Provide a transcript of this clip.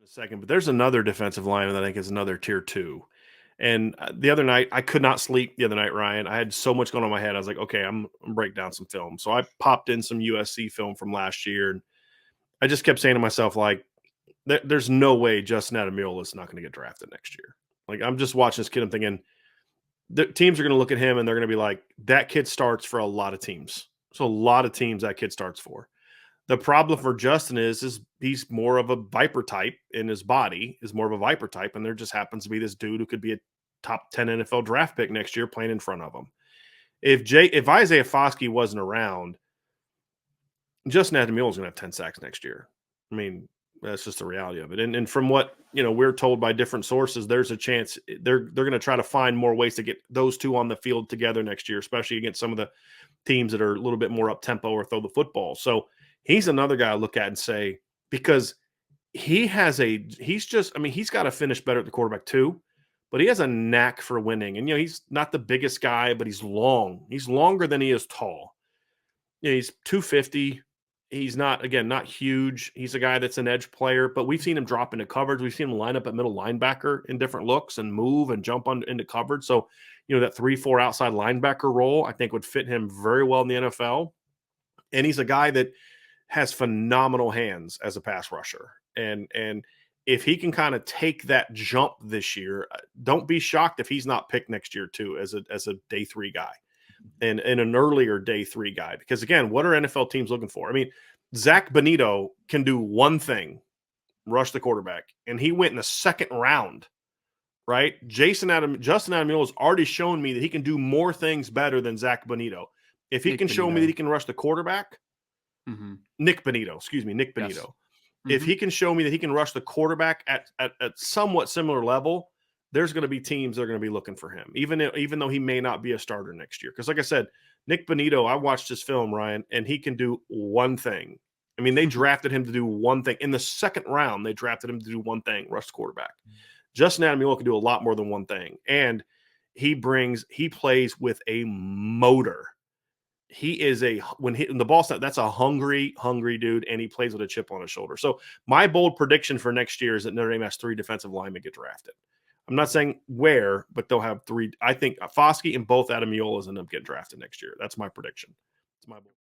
a second, but there's another defensive lineman that I think is another tier two. And the other night, I could not sleep the other night, Ryan. I had so much going on in my head. I was like, okay, I'm break down some film. So I popped in some USC film from last year. And I just kept saying to myself, like, there's no way Justin Ademilola is not going to get drafted next year. Like, I'm just watching this kid. I'm thinking, the teams are going to look at him and they're going to be like, that kid starts for a lot of teams. So a lot of teams that kid starts for. The problem for Justin is he's more of a viper type in his body, is more of a viper type, and there just happens to be this dude who could be a top 10 NFL draft pick next year playing in front of him. If Isaiah Foskey wasn't around, Justin Ademilola is going to have 10 sacks next year. I mean, that's just the reality of it. And from what we're told by different sources, there's a chance they're going to try to find more ways to get those two on the field together next year, especially against some of the teams that are a little bit more up tempo or throw the football. So he's another guy I look at and say, because he's got to finish better at the quarterback too, but he has a knack for winning. And he's not the biggest guy, but he's long. He's longer than he is tall. He's 250. He's not huge. He's a guy that's an edge player, but we've seen him drop into coverage. We've seen him line up at middle linebacker in different looks and move and jump into coverage. So, that 3-4 outside linebacker role, I think, would fit him very well in the NFL. And he's a guy that has phenomenal hands as a pass rusher. And if he can kind of take that jump this year, don't be shocked if he's not picked next year too as a day 3 guy and an earlier day 3 guy. Because again, what are NFL teams looking for? I mean, Zach Bonito can do one thing, rush the quarterback, and he went in the second round, right? Justin Ademilola has already shown me that he can do more things better than Zach Bonito. If he can show me that he can rush the quarterback, Nick Bonito. Yes. If he can show me that he can rush the quarterback at somewhat similar level, there's going to be teams that are going to be looking for him, even though he may not be a starter next year. Because like I said, Nick Bonito, I watched his film, Ryan, and he can do one thing. I mean, they drafted him to do one thing. In the second round, they drafted him to do one thing, rush the quarterback. Justin Ademilola can do a lot more than one thing. And he plays with a motor. He is when hitting the ball snap, that's a hungry dude, and he plays with a chip on his shoulder. So my bold prediction for next year is that Notre Dame has 3 defensive linemen get drafted. I'm not saying where, but they'll have 3. I think Foskey and both Ademiolas end up getting drafted next year. That's my prediction. It's my bold.